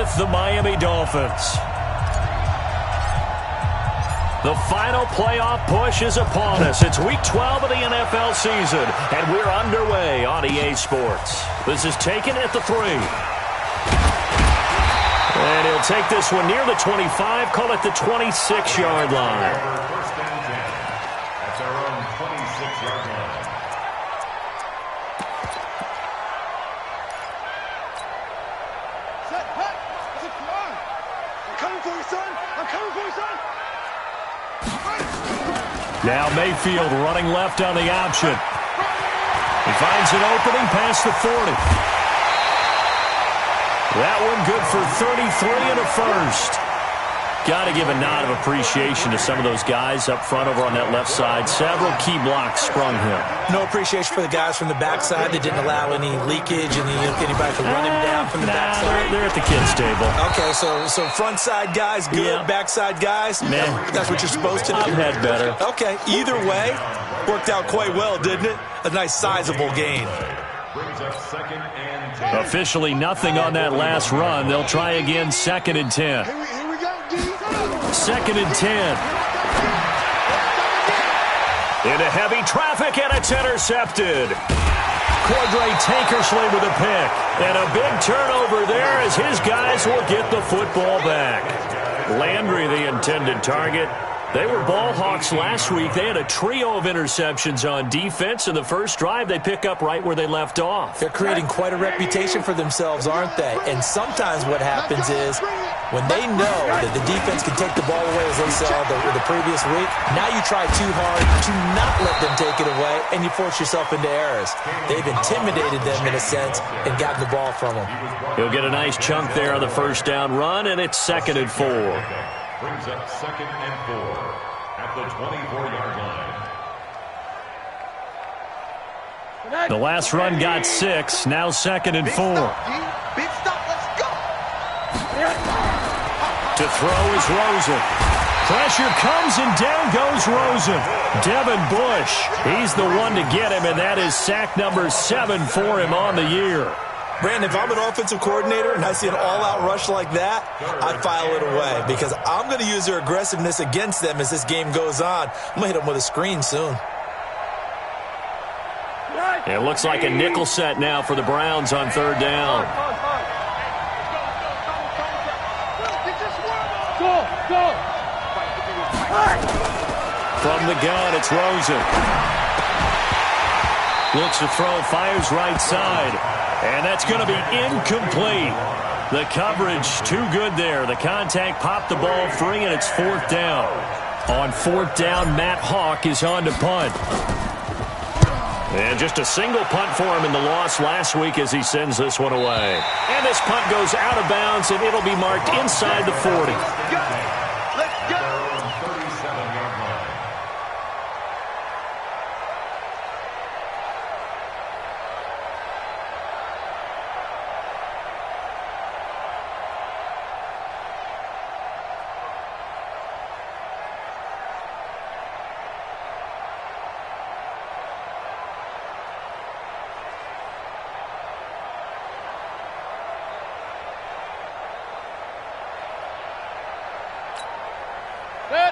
with the Miami Dolphins. The final playoff push is upon us. It's Week 12 of the NFL season, and we're underway on EA Sports. This is taken at the 3. And he'll take this one near the 25, call it the 26-yard line. First down 10. That's our own 26-yard line. Set, hut, set, come on. I'm coming for you, son. I'm coming for you, son. Now Mayfield running left on the option. He finds an opening past the 40. That one good for 33 and a first. Got to give a nod of appreciation to some of those guys up front over on that left side. Several key blocks sprung him. No appreciation for the guys from the backside that didn't allow any leakage and anybody to run him down from the backside. They're at the kids' table. Okay, so front side guys good, backside guys, man, that's what you're supposed to do. I've had better. Okay, either way, worked out quite well, didn't it? A nice sizable gain. Brings up 2nd and 10. Officially nothing on that last run. They'll try again 2nd and 10. Here we go, D. 2nd and 10. Into heavy traffic, and it's intercepted. Cordray Tankersley with a pick. And a big turnover there as his guys will get the football back. Landry, the intended target. They were ball hawks last week. They had a trio of interceptions on defense. In the first drive, they pick up right where they left off. They're creating quite a reputation for themselves, aren't they? And sometimes what happens is when they know that the defense can take the ball away, as they saw the previous week, now you try too hard to not let them take it away, and you force yourself into errors. They've intimidated them in a sense and gotten the ball from them. He'll get a nice chunk there on the first down run, and it's 2nd and 4. Brings up 2nd and 4 at the 24-yard line. The last run got 6. Now 2nd and 4. Big stop, let's go. To throw is Rosen. Pressure comes, and down goes Rosen. Devin Bush, he's the one to get him, and that is sack number 7 for him on the year. Brandon, if I'm an offensive coordinator and I see an all-out rush like that, I'd file it away because I'm going to use their aggressiveness against them as this game goes on. I'm going to hit them with a screen soon. It looks like a nickel set now for the Browns on 3rd down. From the gun, it's Rosen. Looks to throw, fires right side. And that's going to be incomplete. The coverage too good there. The contact popped the ball free, and it's 4th down. On 4th down, Matt Hawk is on to punt. And just a single punt for him in the loss last week as he sends this one away. And this punt goes out of bounds, and it'll be marked inside the 40. Let's go.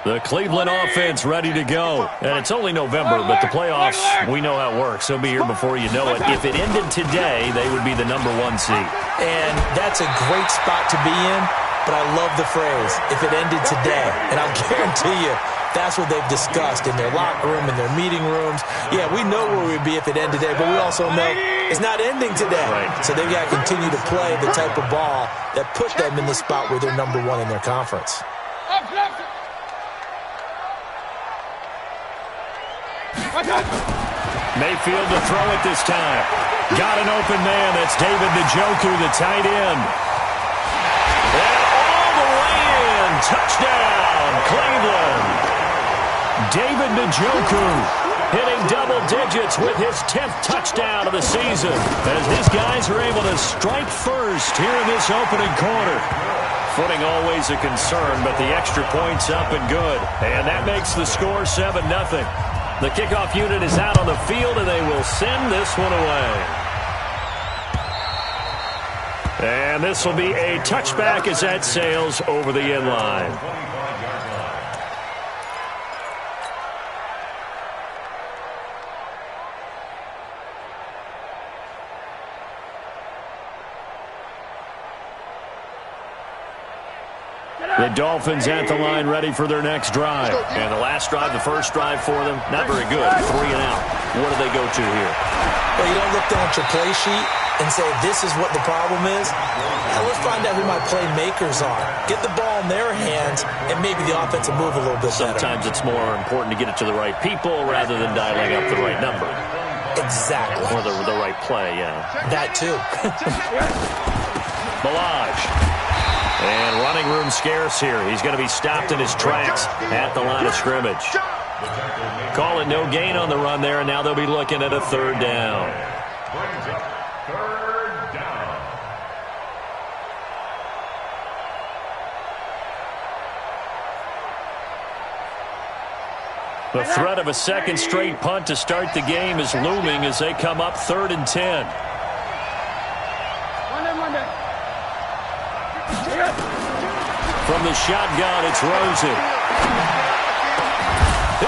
The Cleveland offense ready to go. And it's only November, but the playoffs, we know how it works. They'll be here before you know it. If it ended today, they would be the number 1 seed. And that's a great spot to be in, but I love the phrase, if it ended today. And I'll guarantee you, that's what they've discussed in their locker room, in their meeting rooms. Yeah, we know where we'd be if it ended today, but we also know it's not ending today. Right. So they've got to continue to play the type of ball that put them in the spot where they're number 1 in their conference. Mayfield to throw it this time. Got an open man. That's David Njoku, the tight end. And all the way in. Touchdown, Cleveland. David Njoku hitting double digits with his 10th touchdown of the season as his guys are able to strike first here in this opening quarter. Footing always a concern, but the extra point's up and good. And that makes the score 7-0. The kickoff unit is out on the field, and they will send this one away. And this will be a touchback as that sails over the end line. The Dolphins at the line ready for their next drive. And the last drive, the first drive for them, not very good. 3 and out. What do they go to here? Well, you don't look down at your play sheet and say, this is what the problem is. Now, let's find out who my playmakers are. Get the ball in their hands, and maybe the offense will move a little bit better. Sometimes it's more important to get it to the right people rather than dialing up the right number. Exactly. Or the right play, yeah. That, too. Balaj. And running room scarce here. He's going to be stopped in his tracks at the line of scrimmage. Call it no gain on the run there, and now they'll be looking at a third down. Brings up third down. The threat of a second straight punt to start the game is looming as they come up 3rd and 10. From the shotgun, it's Rosen.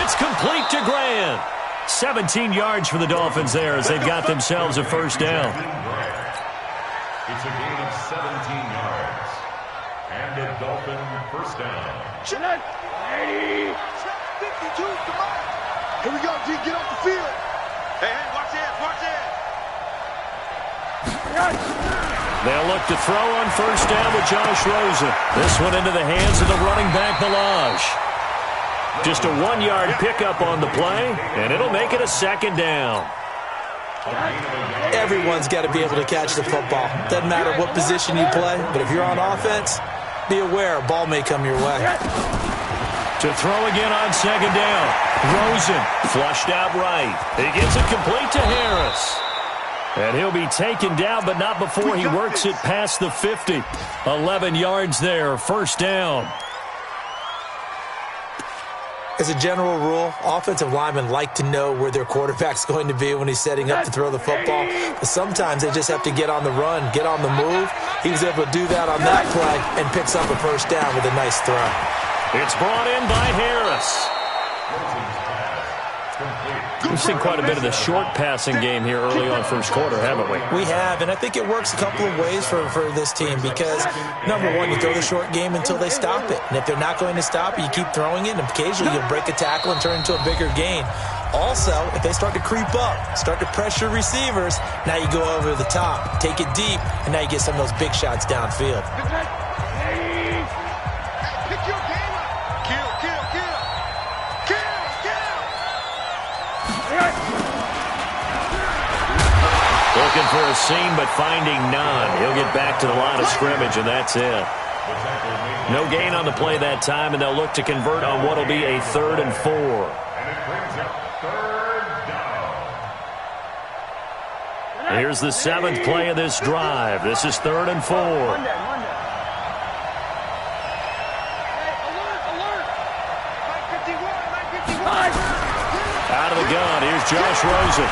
It's complete to Grant. 17 yards for the Dolphins there as they've got themselves a first down. It's a gain of 17 yards. And a Dolphin first down. 52, come on. Here we go, G, get off the field. Hey, watch that. They'll look to throw on first down with Josh Rosen. This one into the hands of the running back, Balaj. Just a 1-yard pickup on the play, and it'll make it a second down. Everyone's got to be able to catch the football. Doesn't matter what position you play, but if you're on offense, be aware a ball may come your way. To throw again on second down. Rosen flushed out right. He gets it complete to Harris. And he'll be taken down, but not before he works it past the 50. 11 yards there, first down. As a general rule, offensive linemen like to know where their quarterback's going to be when he's setting up to throw the football. But sometimes they just have to get on the run, get on the move. He was able to do that on that play and picks up a first down with a nice throw. It's brought in by Harris. We've seen quite a bit of the short passing game here early on first quarter, haven't we? We have, and I think it works a couple of ways for this team because, number one, you throw the short game until they stop it. And if they're not going to stop it, you keep throwing it, and occasionally you'll break a tackle and turn into a bigger gain. Also, if they start to creep up, start to pressure receivers, now you go over the top, take it deep, and now you get some of those big shots downfield. Pick your game up. Kill. Looking for a seam, but finding none. He'll get back to the line of scrimmage, and that's it. No gain on the play that time, and they'll look to convert on what will be a 3rd and 4. And it brings up third down. Here's the 7th play of this drive. This is 3rd and 4. Out of the gun, here's Josh Rosen.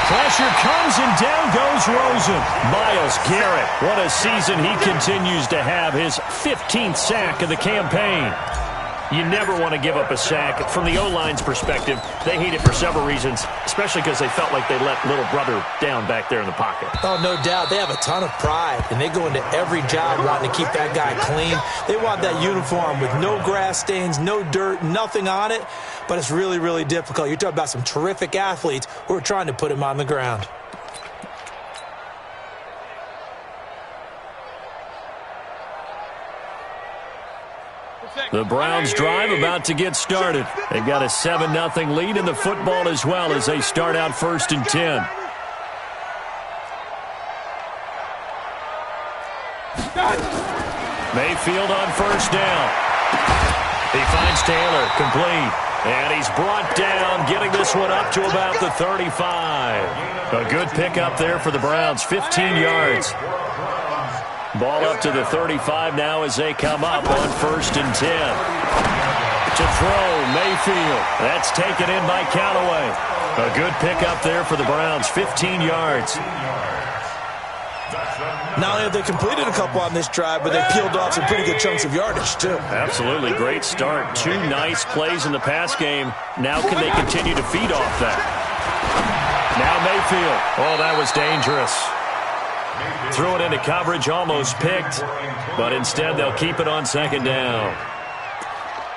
Pressure comes, and down goes Rosen. Myles Garrett, what a season he continues to have. His 15th sack of the campaign. You never want to give up a sack. From the O-line's perspective, they hate it for several reasons, especially because they felt like they let little brother down back there in the pocket. Oh, no doubt. They have a ton of pride, and they go into every job wanting to keep that guy clean. They want that uniform with no grass stains, no dirt, nothing on it, but it's really, really difficult. You're talking about some terrific athletes who are trying to put him on the ground. The Browns drive about to get started. They've got a 7-0 lead in the football as well as they start out 1st and 10. Mayfield on first down. He finds Taylor, complete. And he's brought down, getting this one up to about the 35. A good pickup there for the Browns, 15 yards. Ball up to the 35 now as they come up on 1st and 10. To throw, Mayfield. That's taken in by Callaway. A good pickup there for the Browns, 15 yards. Not only have they completed a couple on this drive, but they peeled off some pretty good chunks of yardage, too. Absolutely. Great start. 2 nice plays in the pass game. Now can they continue to feed off that? Now Mayfield. Oh, that was dangerous. Threw it into coverage, almost picked, but instead they'll keep it on 2nd down.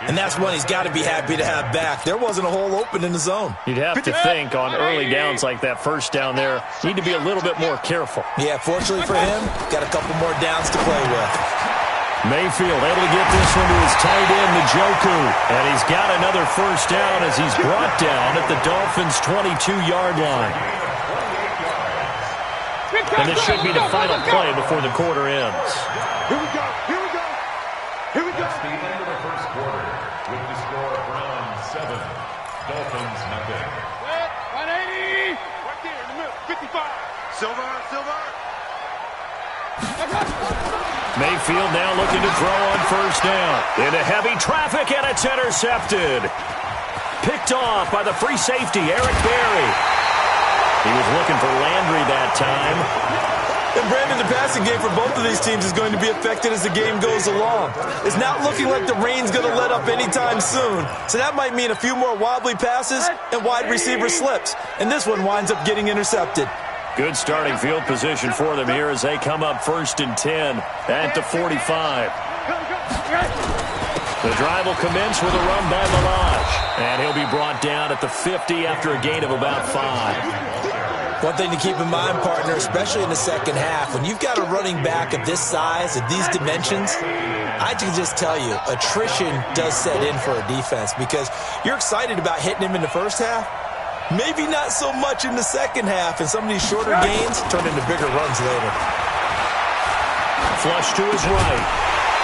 And that's one he's got to be happy to have back. There wasn't a hole open in the zone. You'd have to think on early downs like that first down there, need to be a little bit more careful. Yeah, fortunately for him, got a couple more downs to play with. Mayfield able to get this one to his tight end, Njoku. And he's got another first down as he's brought down at the Dolphins' 22-yard line. And this should be the final play before the quarter ends. Here we go. Here we go. Here we go. That's the end of the first quarter with the score of Browns 7, Dolphins nothing. 180. Right there in the middle. 55. Silver. Mayfield now looking to throw on first down. Into heavy traffic, and it's intercepted. Picked off by the free safety, Eric Berry. He was looking for Landry that time. And Brandon, the passing game for both of these teams is going to be affected as the game goes along. It's not looking like the rain's going to let up anytime soon. So that might mean a few more wobbly passes and wide receiver slips. And this one winds up getting intercepted. Good starting field position for them here as they come up 1st and 10 at the 45. The drive will commence with a run by Milage. And he'll be brought down at the 50 after a gain of about 5. One thing to keep in mind, partner, especially in the second half, when you've got a running back of this size, of these dimensions, I can just tell you, attrition does set in for a defense because you're excited about hitting him in the first half. Maybe not so much in the second half, and some of these shorter gains turn into bigger runs later. Flush to his right,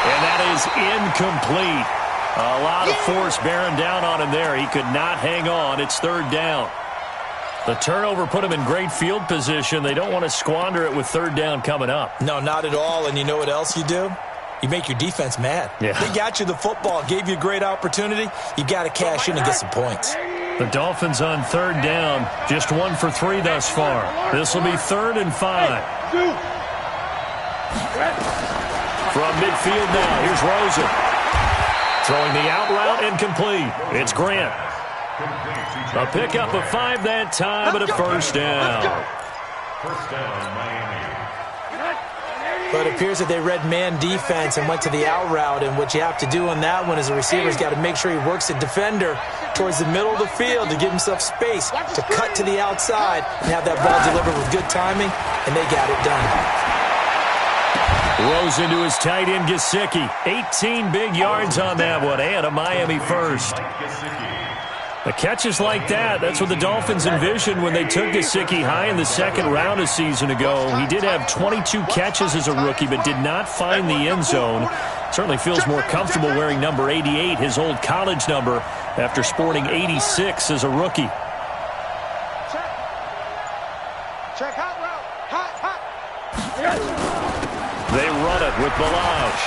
and that is incomplete. A lot of force bearing down on him there. He could not hang on. It's 3rd down. The turnover put him in great field position. They don't want to squander it with 3rd down coming up. No, not at all, and you know what else you do? You make your defense mad. Yeah. They got you the football, gave you a great opportunity. You got to cash in and get some points. The Dolphins on 3rd down, just 1 for 3 thus far. This will be 3rd and 5. From midfield now, here's Rosen. Throwing the out route incomplete. It's Grant. A pickup of 5 that time, but a first down. First down, Miami. But it appears that they read man defense and went to the out route, and what you have to do on that one is the receiver's got to make sure he works the defender towards the middle of the field to give himself space to cut to the outside and have that ball delivered with good timing, and they got it done. Rosen to his tight end, Gesicki. 18 big yards on that one, and a Miami first. The catches like that, that's what the Dolphins envisioned when they took Gesicki high in the 2nd round a season ago. He did have 22 catches as a rookie, but did not find the end zone. Certainly feels more comfortable wearing number 88, his old college number, after sporting 86 as a rookie. Check hot route. Hot. They run it with Milage.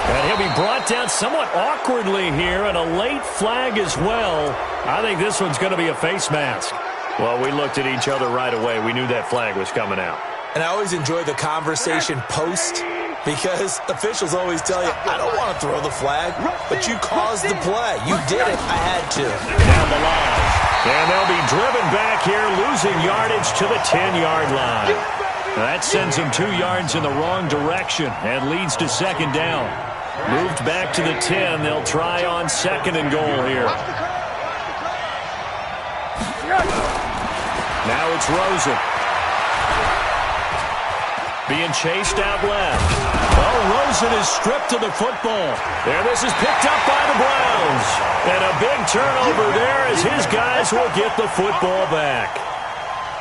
And he'll be brought down somewhat awkwardly here, and a late flag as well. I think this one's going to be a face mask. Well, we looked at each other right away. We knew that flag was coming out. And I always enjoy the conversation post because officials always tell you, I don't want to throw the flag, but you caused the play. You did it. I had to. Now Milage. And they'll be driven back here, losing yardage to the 10-yard line. That sends them 2 yards in the wrong direction and leads to 2nd down. Moved back to the 10. They'll try on 2nd and goal here. Now it's Rosen. Being chased out left. Oh, Rosen is stripped to the football. There, this is picked up by the Browns. And a big turnover there as his guys will get the football back.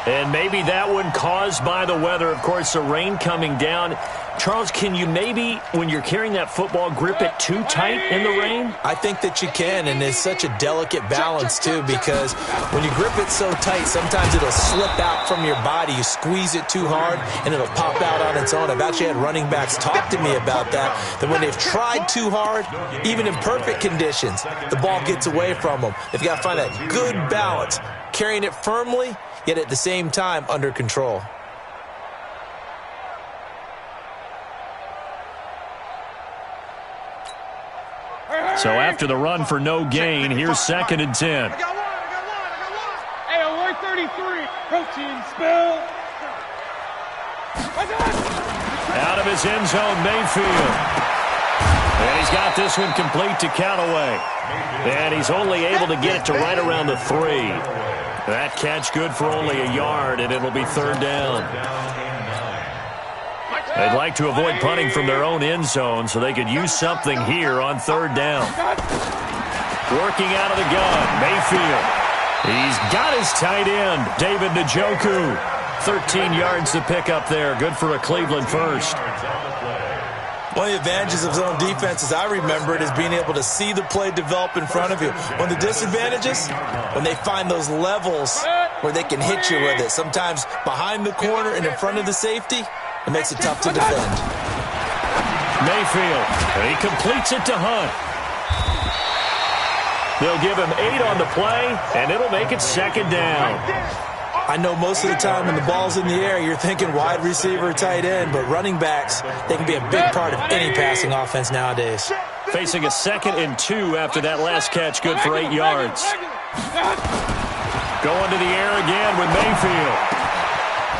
And maybe that one caused by the weather. Of course, the rain coming down. Charles, can you maybe, when you're carrying that football, grip it too tight in the rain? I think that you can, and it's such a delicate balance, too, because when you grip it so tight, sometimes it'll slip out from your body. You squeeze it too hard, and it'll pop out on its own. I've actually had running backs talk to me about that when they've tried too hard, even in perfect conditions, the ball gets away from them. They've got to find that good balance, carrying it firmly, yet at the same time under control. So after the run for no gain, here's 2nd and 10. I got one. Hey, alert 33. Protein spill. Out of his end zone, Mayfield. And he's got this one complete to Callaway. And he's only able to get it to right around the 3. That catch good for only a yard, and it'll be 3rd down. They'd like to avoid punting from their own end zone so they could use something here on 3rd down. Working out of the gun, Mayfield. He's got his tight end, David Njoku. 13 yards to pick up there. Good for a Cleveland first. One of the advantages of zone defense, as I remember it, is being able to see the play develop in front of you. One of the disadvantages, when they find those levels where they can hit you with it. Sometimes behind the corner and in front of the safety, it makes it tough to defend. Mayfield, and he completes it to Hunt. They'll give him 8 on the play, and it'll make it 2nd down. I know most of the time when the ball's in the air, you're thinking wide receiver, tight end, but running backs, they can be a big part of any passing offense nowadays. Facing a 2nd and 2 after that last catch, good for 8 yards. Going to the air again with Mayfield.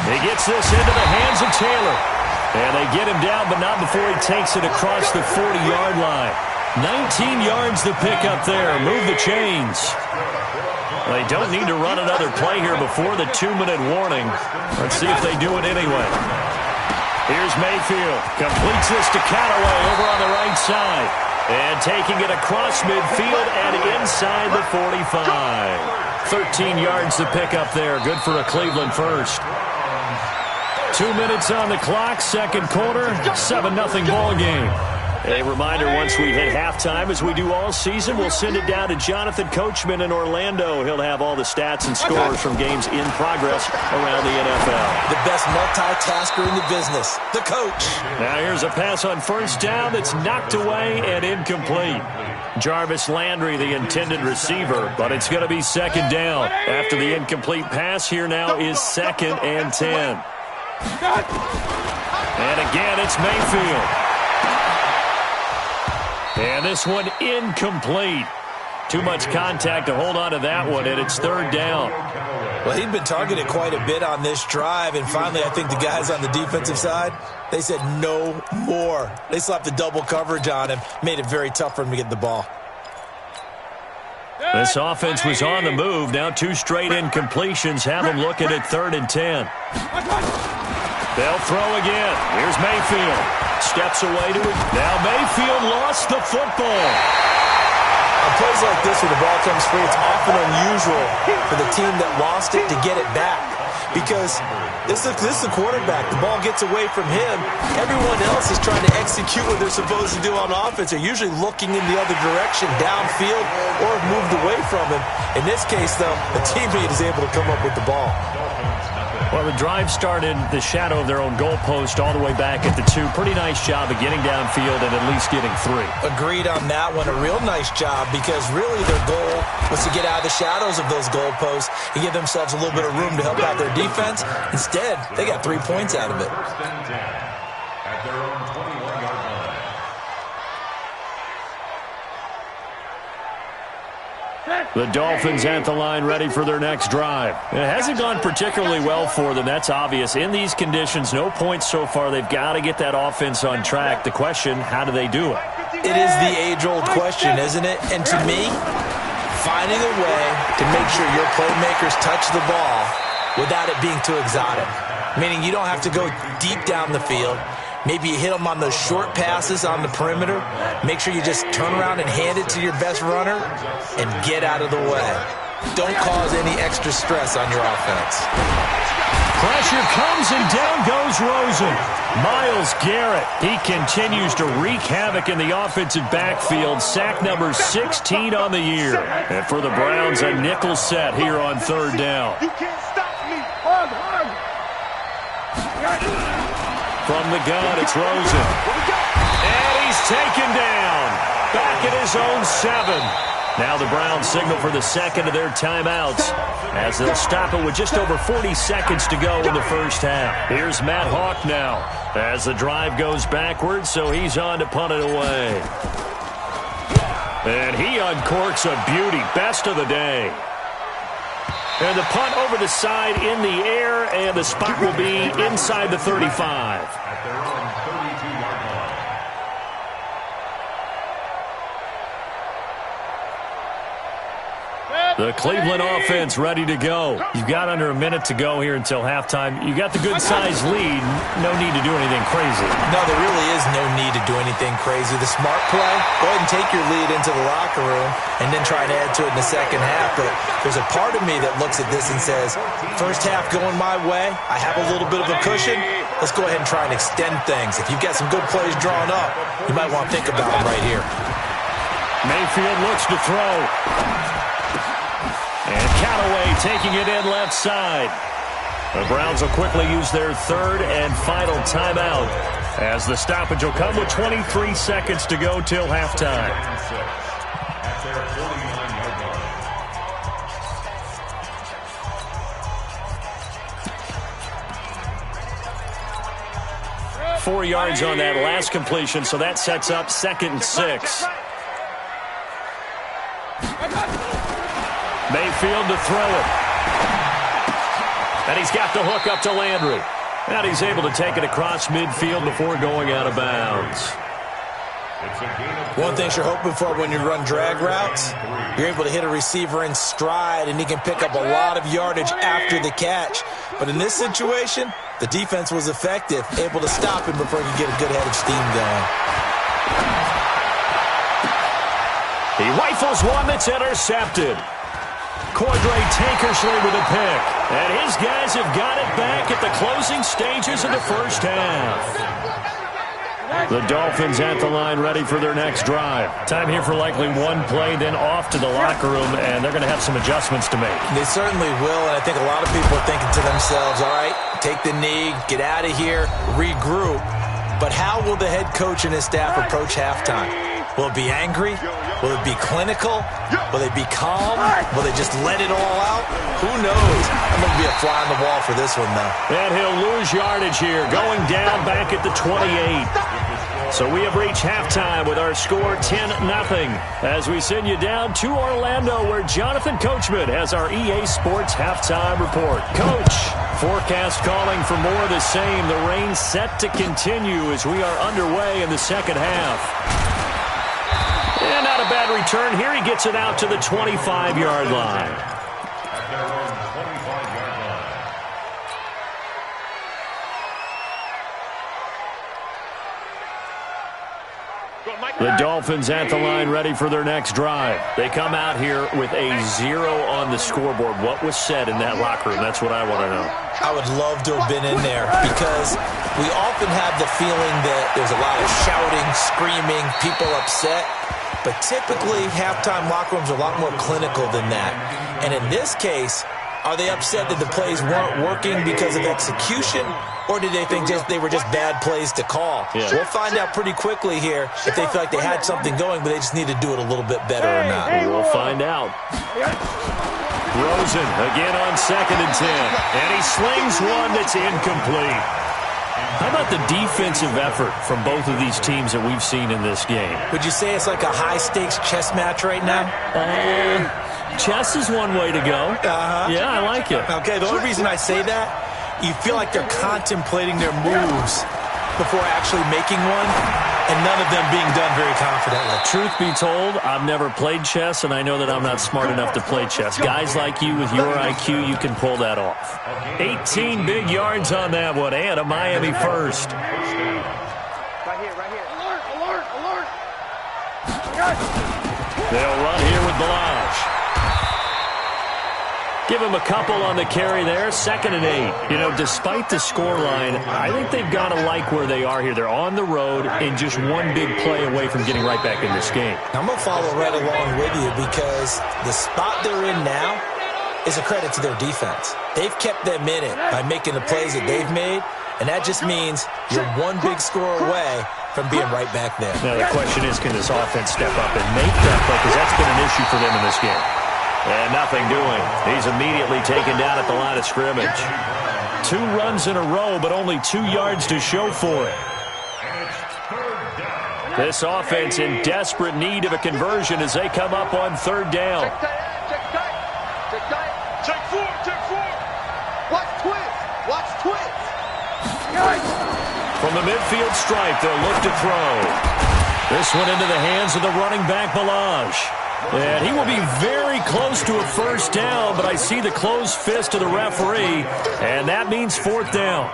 He gets this into the hands of Taylor. And they get him down, but not before he takes it across the 40-yard line. 19 yards to pick up there. Move the chains. They don't need to run another play here before the 2-minute warning. Let's see if they do it anyway. Here's Mayfield. Completes this to Callaway over on the right side. And taking it across midfield and inside the 45. 13 yards to pick up there. Good for a Cleveland first. 2 minutes on the clock, 2nd quarter, 7-0 ball game. A reminder, once we hit halftime, as we do all season, we'll send it down to Jonathan Coachman in Orlando. He'll have all the stats and scores from games in progress around the NFL. The best multitasker in the business, the coach. Now here's a pass on 1st down that's knocked away and incomplete. Jarvis Landry, the intended receiver, but it's going to be 2nd down. After the incomplete pass, here now is 2nd and 10. And again, it's Mayfield. And this one incomplete. Too much contact to hold on to that one, and it's 3rd down. Well, he'd been targeted quite a bit on this drive, and finally I think the guys on the defensive side, they said no more. They slapped the double coverage on him, made it very tough for him to get the ball. This offense was on the move. Now 2 straight incompletions have them looking at 3rd and 10. They'll throw again. Here's Mayfield. Steps away to it. Now Mayfield lost the football. On plays like this where the ball comes free, it's often unusual for the team that lost it to get it back. Because this is the quarterback. The ball gets away from him. Everyone else is trying to execute what they're supposed to do on offense. They're usually looking in the other direction, downfield, or have moved away from him. In this case, though, the teammate is able to come up with the ball. Well, the drive started the shadow of their own goalpost all the way back at the 2. Pretty nice job of getting downfield and at least getting 3. Agreed on that one. A real nice job because really their goal was to get out of the shadows of those goalposts and give themselves a little bit of room to help out their defense. Instead, they got 3 points out of it. At their own 21-yard line. The Dolphins at the line ready for their next drive. It hasn't gone particularly well for them. That's obvious. In these conditions, no points so far. They've got to get that offense on track. The question, how do they do it? It is the age-old question, isn't it? And to me, finding a way to make sure your playmakers touch the ball without it being too exotic. Meaning you don't have to go deep down the field. Maybe you hit them on those short passes on the perimeter. Make sure you just turn around and hand it to your best runner and get out of the way. Don't cause any extra stress on your offense. Pressure comes and down goes Rosen. Myles Garrett, he continues to wreak havoc in the offensive backfield. Sack number 16 on the year. And for the Browns, a nickel set here on 3rd down. You can't stop me. From the gun, it's Rosen. And he's taken down. Back at his own 7. Now the Browns signal for the 2nd of their timeouts as they'll stop it with just over 40 seconds to go in the first half. Here's Matt Hawk now as the drive goes backwards, so he's on to punt it away. And he uncorks a beauty. Best of the day. And the punt over the side in the air, and the spot will be inside the 35. At their own 32-yard line. The Cleveland offense ready to go. You've got under a minute to go here until halftime. You got the good-sized lead. No need to do anything crazy. No, there really is no need to do anything crazy. The smart play, go ahead and take your lead into the locker room and then try and add to it in the second half. But there's a part of me that looks at this and says, first half going my way, I have a little bit of a cushion. Let's go ahead and try and extend things. If you've got some good plays drawn up, you might want to think about them right here. Mayfield looks to throw. And Callaway taking it in left side. The Browns will quickly use their third and final timeout as the stoppage will come with 23 seconds to go till halftime. At their 49-yard line. 4 yards on that last completion, so that sets up 2nd and 6. Mayfield to throw it. And he's got the hook up to Landry. And he's able to take it across midfield before going out of bounds. One thing you're hoping for when you run drag routes, you're able to hit a receiver in stride, and he can pick up a lot of yardage after the catch. But in this situation, the defense was effective, able to stop him before he could get a good head of steam going. He rifles one that's intercepted. Cordray Tankersley with a pick. And his guys have got it back at the closing stages of the first half. The Dolphins at the line ready for their next drive. Time here for likely one play, then off to the locker room, and they're going to have some adjustments to make. They certainly will, and I think a lot of people are thinking to themselves, all right, take the knee, get out of here, regroup. But how will the head coach and his staff approach halftime? Will it be angry? Will it be clinical? Will they be calm? Will they just let it all out? Who knows? I'm going to be a fly on the wall for this one, though. And he'll lose yardage here, going down back at the 28. So we have reached halftime with our score 10-0 as we send you down to Orlando, where Jonathan Coachman has our EA Sports halftime report. Coach, forecast calling for more of the same. The rain set to continue as we are underway in the second half. And not a bad return here. He gets it out to the 25-yard line. At their own 25-yard line. The Dolphins at the line ready for their next drive. They come out here with a 0 on the scoreboard. What was said in that locker room? That's what I want to know. I would love to have been in there because we often have the feeling that there's a lot of shouting, screaming, people upset. But typically, halftime locker rooms are a lot more clinical than that. And in this case, are they upset that the plays weren't working because of execution? Or did they think they were just bad plays to call? Yeah. We'll find out pretty quickly here if they feel like they had something going, but they just need to do it a little bit better or not. We'll find out. Rosen again on 2nd and 10. And he slings one that's incomplete. How about the defensive effort from both of these teams that we've seen in this game? Would you say it's like a high-stakes chess match right now? Chess is one way to go. Yeah, I like it. Okay, the only reason I say that, you feel like they're contemplating their moves before actually making one, and none of them being done very confidently. Truth be told, I've never played chess, and I know that I'm not smart enough to play chess. Guys like you with your IQ, you can pull that off. 18 big yards on that one, and a Miami first. Right here. Alert. They'll run here with Balaj. Give him a couple on the carry there, 2nd and 8. You know, despite the scoreline, I think they've got to like where they are here. They're on the road and just one big play away from getting right back in this game. I'm going to follow right along with you because the spot they're in now is a credit to their defense. They've kept them in it by making the plays that they've made, and that just means you're one big score away from being right back there. Now, the question is, can this offense step up and make that play? Because that's been an issue for them in this game. And nothing doing. He's immediately taken down at the line of scrimmage. 2 runs in a row, but only 2 yards to show for it. And it's 3rd down. This offense in desperate need of a conversion as they come up on third down. Check four. Watch twist. From the midfield stripe, they'll look to throw. This one into the hands of the running back, Balaj. And he will be very close to a first down, but I see the closed fist of the referee, and that means fourth down.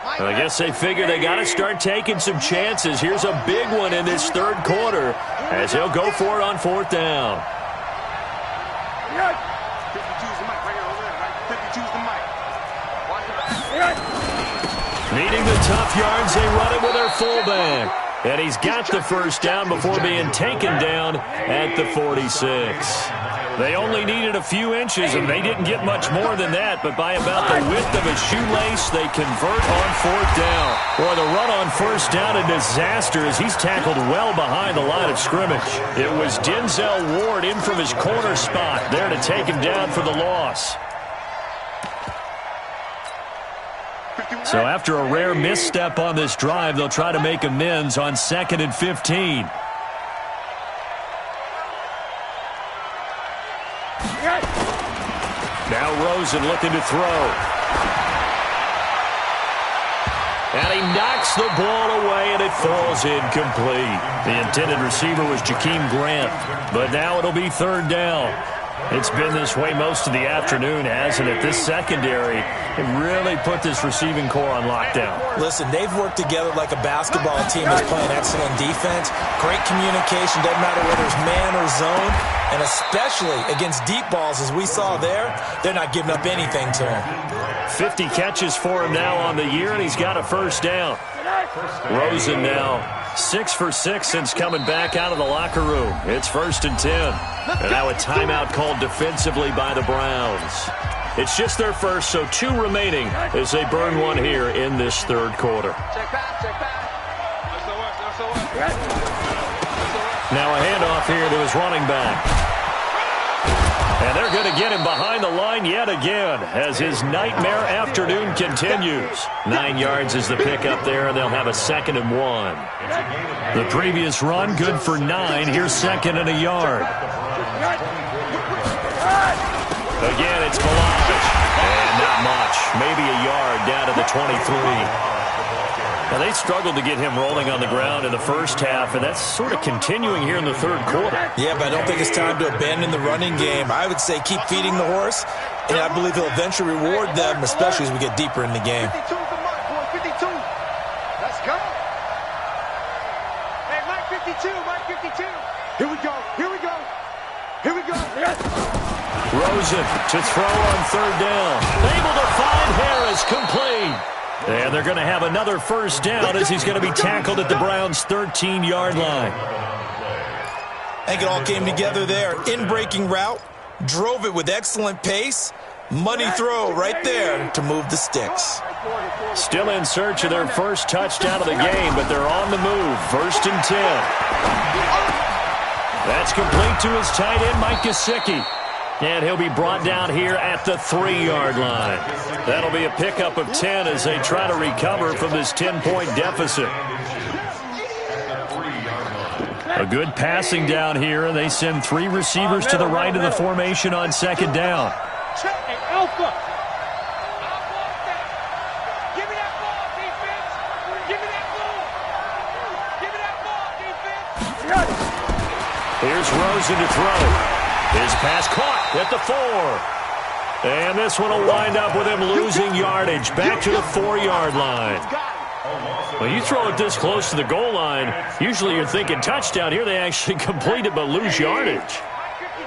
I guess they figure they got to start taking some chances. Here's a big one in this third quarter as they'll go for it on fourth down. Needing the tough yards, they run it with their fullback. And he's got the first down before being taken down at the 46. They only needed a few inches, and they didn't get much more than that, but by about the width of a shoelace, they convert on fourth down. Boy, the run on first down a disaster as he's tackled well behind the line of scrimmage. It was Denzel Ward in from his corner spot there to take him down for the loss. So after a rare misstep on this drive, they'll try to make amends on 2nd and 15. Now Rosen looking to throw. And he knocks the ball away, and it falls incomplete. The intended receiver was Jakeem Grant, but now it'll be third down. It's been this way most of the afternoon, hasn't it? This secondary it really put this receiving core on lockdown. Listen, they've worked together like a basketball team that's playing excellent defense. Great communication, doesn't matter whether it's man or zone. And especially against deep balls, as we saw there, they're not giving up anything to him. 50 catches for him now on the year, and he's got a first down. Rosen now 6 for 6 since coming back out of the locker room. It's 1st and 10. And now a timeout called defensively by the Browns. It's just their first, so 2 remaining as they burn one here in this third quarter. Now a handoff here to his running back. And they're going to get him behind the line yet again as his nightmare afternoon continues. 9 yards is the pickup there, and they'll have a 2nd and 1. The previous run, good for 9. Here's 2nd and a yard. Again, it's Balaj. And not much. Maybe a yard down to the 23. Now, they struggled to get him rolling on the ground in the first half, and that's sort of continuing here in the third quarter. Yeah, but I don't think it's time to abandon the running game. I would say keep feeding the horse, and I believe he'll eventually reward them, especially as we get deeper in the game. 52 is the mark, boy. 52. Let's go. Hey, Mike 52, Mike 52. Here we go. Rosen to throw on third down. Able to find Harris, complete. And they're going to have another first down as he's going to be tackled at the Browns' 13-yard line. I think it all came together there. In-breaking route, drove it with excellent pace. Money throw right there to move the sticks. Still in search of their first touchdown of the game, but they're on the move. 1st and 10. That's complete to his tight end, Mike Gesicki. And he'll be brought down here at the 3-yard line. That'll be a pickup of 10 as they try to recover from this 10-point deficit. A good passing down here, and they send 3 receivers to the right of the formation on 2nd down. Here's Rosen to throw. His pass caught at the 4. And this one will wind up with him losing yardage back to the 4-yard line. When you throw it this close to the goal line, usually you're thinking touchdown. Here they actually complete it but lose yardage.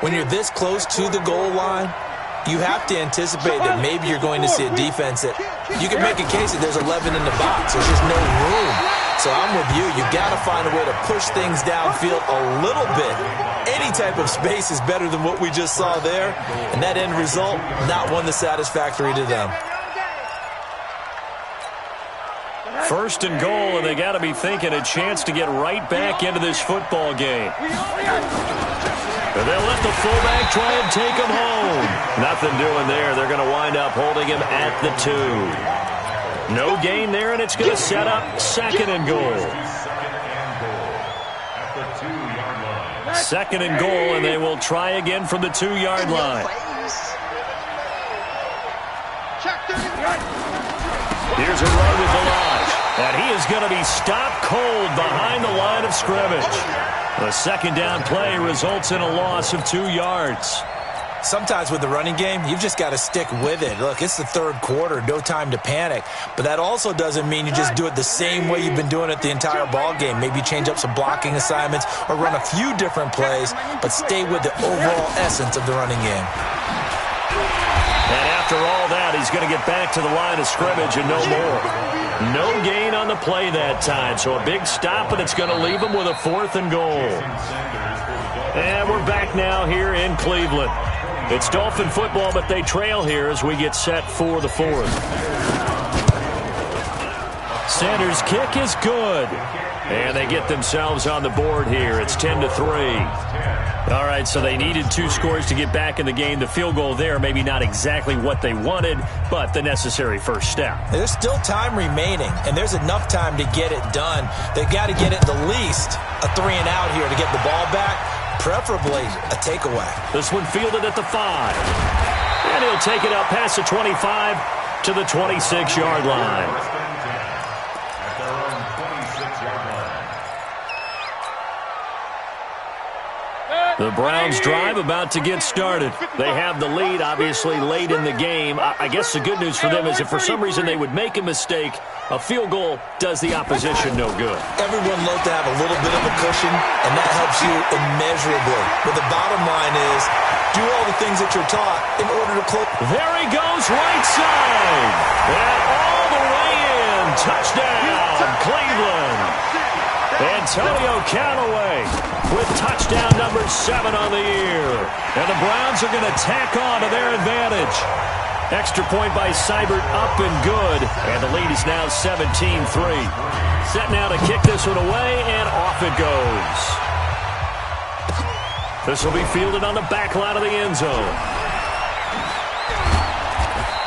When you're this close to the goal line, you have to anticipate that maybe you're going to see a defense that you can make a case that there's 11 in the box. There's just no room. So I'm with you. You got to find a way to push things downfield a little bit. Any type of space is better than what we just saw there. And that end result, not one that's satisfactory to them. 1st and goal, and they got to be thinking a chance to get right back into this football game. And they'll let the fullback try and take him home. Nothing doing there. They're going to wind up holding him at the 2. No gain there, and it's going to set up second and goal. Second and goal, and they will try again from the 2-yard line. Here's a run with Balaj, and he is going to be stopped cold behind the line of scrimmage. The second down play results in a loss of 2 yards. Sometimes with the running game, you've just got to stick with it. Look, it's the third quarter, no time to panic. But that also doesn't mean you just do it the same way you've been doing it the entire ball game. Maybe change up some blocking assignments or run a few different plays, but stay with the overall essence of the running game. And after all that, he's going to get back to the line of scrimmage and no more. No gain on the play that time, so a big stop, and it's going to leave him with a 4th and goal. And we're back now here in Cleveland. It's Dolphin football, but they trail here as we get set for the 4th. Sanders' kick is good. And they get themselves on the board here. It's 10-3. All right, so they needed 2 scores to get back in the game. The field goal there, maybe not exactly what they wanted, but the necessary first step. There's still time remaining, and there's enough time to get it done. They've got to get it the least a 3-and-out here to get the ball back, preferably a takeaway. This one fielded at the 5. And he'll take it up past the 25 to the 26-yard line. The Browns drive about to get started. They have the lead, obviously, late in the game. I guess the good news for them is if for some reason they would make a mistake, a field goal does the opposition no good. Everyone loves to have a little bit of a cushion, and that helps you immeasurably. But the bottom line is, do all the things that you're taught in order to close. There he goes, right side. And all the way in. Touchdown, Cleveland. Antonio Callaway with touchdown number 7 on the year. And the Browns are going to tack on to their advantage. Extra point by Seibert, up and good. And the lead is now 17-3. Set now to kick this one away, and off it goes. This will be fielded on the back line of the end zone.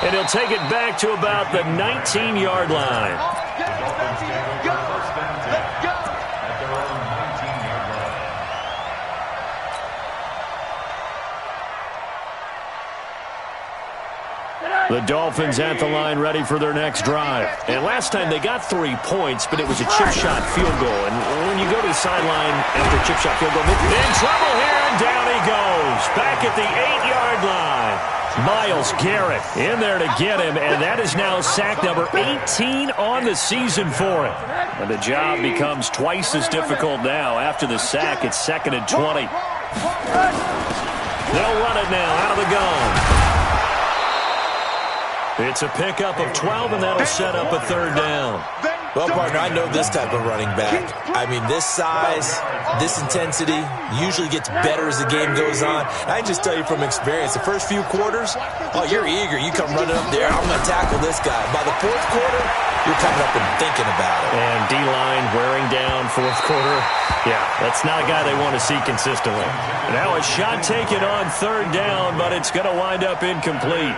And he'll take it back to about the 19-yard line. The Dolphins at the line ready for their next drive. And last time they got 3 points, but it was a chip shot field goal. And when you go to the sideline after a chip shot field goal, in trouble here, and down he goes. Back at the 8-yard line. Myles Garrett in there to get him, and that is now sack number 18 on the season for him. And the job becomes twice as difficult now. After the sack, it's 2nd and 20. They'll run it now out of the gun. It's a pickup of 12, and that'll set up a 3rd down. Well, partner, I know this type of running back. I mean, this size, this intensity usually gets better as the game goes on. I can just tell you from experience, the first few quarters, oh, you're eager. You come running up there, I'm going to tackle this guy. By the 4th quarter, you're coming up and thinking about it. And D-line wearing down 4th quarter. Yeah, that's not a guy they want to see consistently. Now a shot taken on 3rd down, but it's going to wind up incomplete.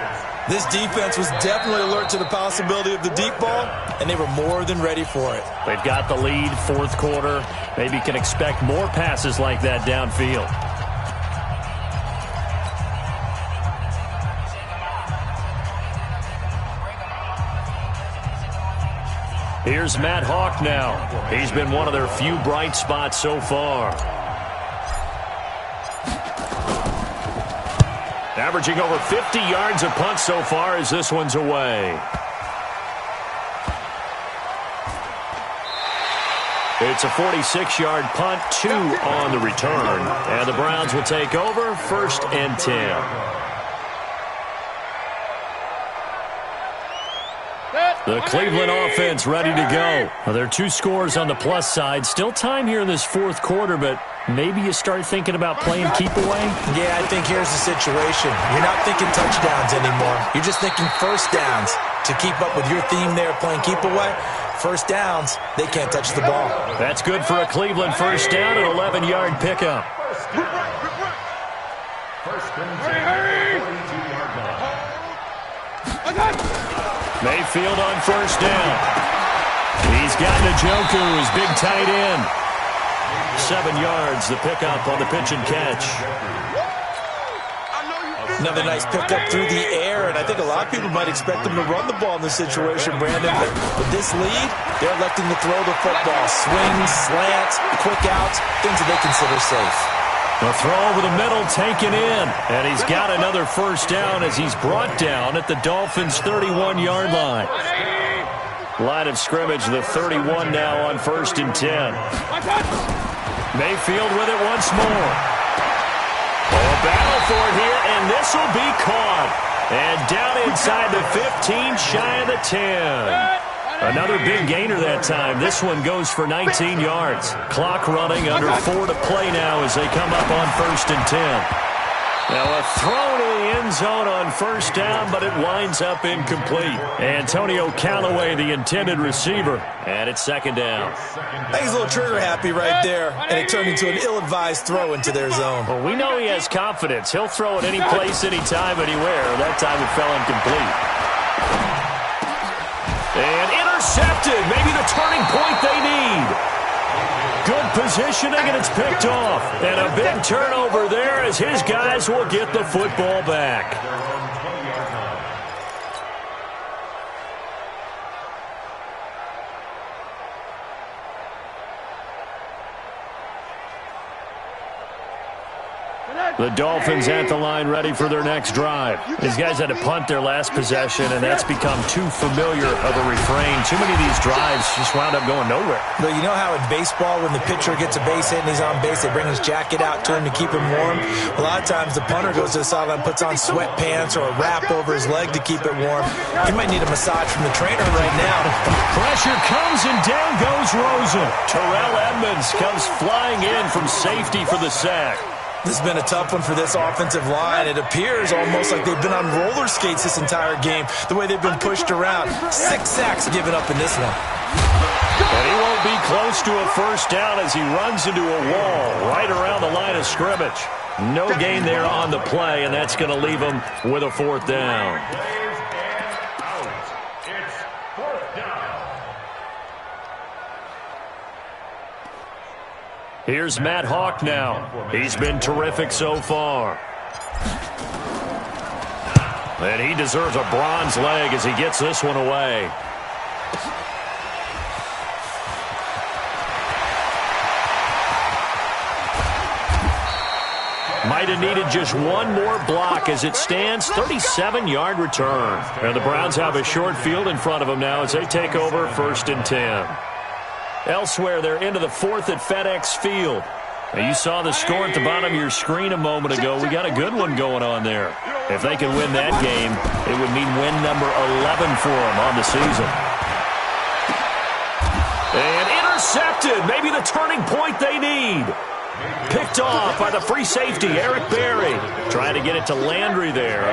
This defense was definitely alert to the possibility of the deep ball, and they were more than ready for it. They've got the lead, 4th quarter. Maybe can expect more passes like that downfield. Here's Matt Hawk now. He's been one of their few bright spots so far. Averaging over 50 yards a punt so far as this one's away. It's a 46-yard punt, 2 on the return. And the Browns will take over, 1st and 10. The Cleveland offense ready to go. Well, there are 2 scores on the plus side. Still time here in this 4th quarter, but maybe you start thinking about playing keep away? Yeah, I think here's the situation. You're not thinking touchdowns anymore. You're just thinking first downs. To keep up with your theme there, playing keep away, first downs, they can't touch the ball. That's good for a Cleveland first down, an 11-yard pickup. First and 10, 42-yard line. Mayfield on first down. He's got Njoku, his big tight end. 7 yards, the pickup on the pitch and catch. Another nice pickup through the air, and I think a lot of people might expect them to run the ball in this situation, Brandon. But with this lead, they're electing to throw the football. Swings, slants, quick outs, things that they consider safe. The throw over the middle taken in, and he's got another first down as he's brought down at the Dolphins' 31-yard line. Line of scrimmage, the 31 now on 1st and 10. Mayfield with it once more. A battle for it here, and this will be caught. And down inside the 15, shy of the 10. Another big gainer that time. This one goes for 19 yards. Clock running, under 4 to play now as they come up on 1st and 10. Now a throw to the end zone on first down, but it winds up incomplete. Antonio Callaway, the intended receiver, and it's 2nd down. I think he's a little trigger happy right there, and it turned into an ill-advised throw into their zone. Well, we know he has confidence. He'll throw it any place, anytime, anywhere. That time it fell incomplete. And intercepted. Maybe the turning point they need. Good positioning, and it's picked off. And a big turnover there as his guys will get the football back. The Dolphins at the line ready for their next drive. These guys had to punt their last possession, and that's become too familiar of a refrain. Too many of these drives just wound up going nowhere. But you know how in baseball, when the pitcher gets a base hit and he's on base, they bring his jacket out to him to keep him warm? A lot of times the punter goes to the sideline, puts on sweatpants or a wrap over his leg to keep it warm. He might need a massage from the trainer right now. Pressure comes, and down goes Rosen. Terrell Edmonds comes flying in from safety for the sack. This has been a tough one for this offensive line. It appears almost like they've been on roller skates this entire game, the way they've been pushed around. 6 sacks given up in this one. And he won't be close to a first down as he runs into a wall right around the line of scrimmage. No gain there on the play, and that's going to leave him with a 4th down. Here's Matt Hawk now. He's been terrific so far. And he deserves a bronze leg as he gets this one away. Might have needed just one more block as it stands. 37-yard return. And the Browns have a short field in front of them now as they take over 1st and 10. Elsewhere, they're into the 4th at FedEx Field. Now, you saw the score at the bottom of your screen a moment ago. We got a good one going on there. If they can win that game, it would mean win number 11 for them on the season. And intercepted. Maybe the turning point they need. Picked off by the free safety, Eric Berry. Trying to get it to Landry there.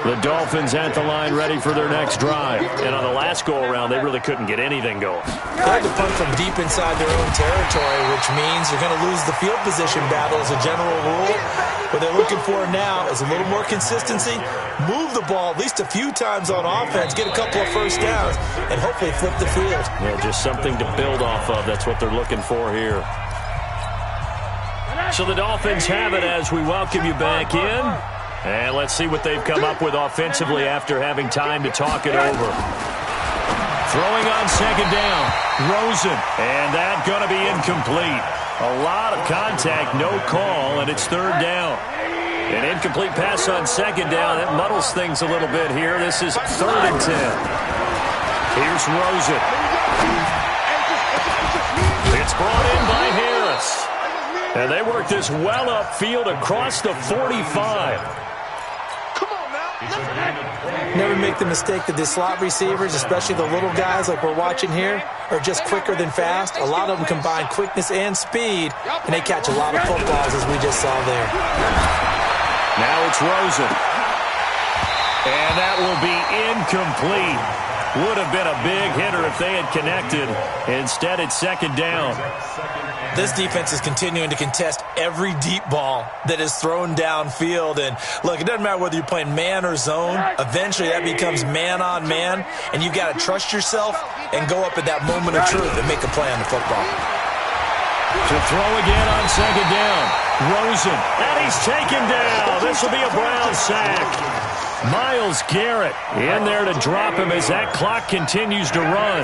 The Dolphins at the line ready for their next drive. And on the last go-around, they really couldn't get anything going. They had to punt from deep inside their own territory, which means you're going to lose the field position battle as a general rule. What they're looking for now is a little more consistency, move the ball at least a few times on offense, get a couple of first downs, and hopefully flip the field. Yeah, just something to build off of. That's what they're looking for here. So the Dolphins have it as we welcome you back in. And let's see what they've come up with offensively after having time to talk it over. Throwing on 2nd down, Rosen. And that's going to be incomplete. A lot of contact, no call, and it's 3rd down. An incomplete pass on 2nd down. That muddles things a little bit here. This is 3rd and 10. Here's Rosen. It's brought in by Harris. And they work this well upfield across the 45. Never make the mistake that the slot receivers, especially the little guys like we're watching here, are just quicker than fast. A lot of them combine quickness and speed, and they catch a lot of footballs, as we just saw there. Now it's Rosen. And that will be incomplete. Would have been a big hitter if they had connected. Instead, it's second down. This defense is continuing to contest every deep ball that is thrown downfield. And, look, it doesn't matter whether you're playing man or zone. Eventually, that becomes man-on-man, and you've got to trust yourself and go up at that moment of truth and make a play on the football. To throw again on second down. Rosen, and he's taken down. This will be a Brown sack. Myles Garrett in there to drop him as that clock continues to run.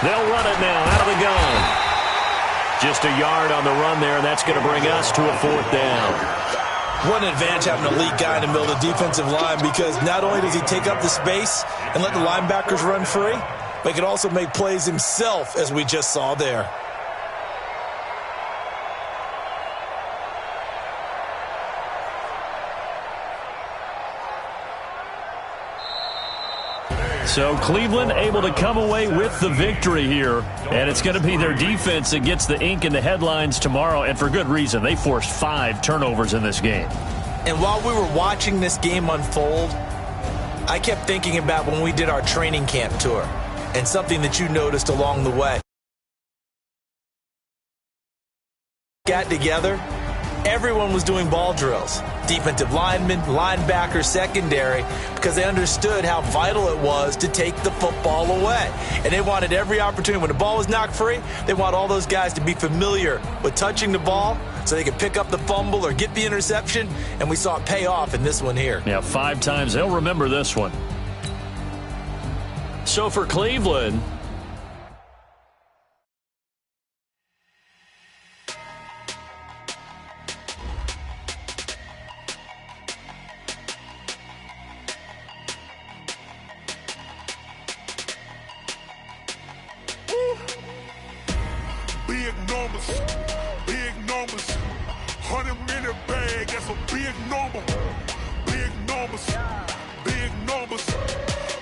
They'll run it now out of the gun. Just a yard on the run there, and that's going to bring us to a fourth down. What an advantage having an elite guy in the middle of the defensive line, because not only does he take up the space and let the linebackers run free, but he can also make plays himself, as we just saw there. So Cleveland able to come away with the victory here, and it's going to be their defense that gets the ink in the headlines tomorrow, and for good reason. They forced 5 turnovers in this game. And while we were watching this game unfold, I kept thinking about when we did our training camp tour and something that you noticed along the way. Got together, everyone was doing ball drills. Defensive linemen, linebackers, secondary, because they understood how vital it was to take the football away. And they wanted every opportunity. When the ball was knocked free, they want all those guys to be familiar with touching the ball so they could pick up the fumble or get the interception, and we saw it pay off in this one here. Yeah, 5 times. They'll remember this one. So for Cleveland, big numbers, 100-minute bag, that's a big number. Big numbers,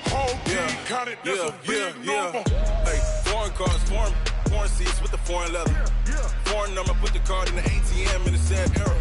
whole team counted, that's a big number. Hey, foreign cars, foreign seats with the foreign leather. Foreign number, put the card in the ATM in the said era.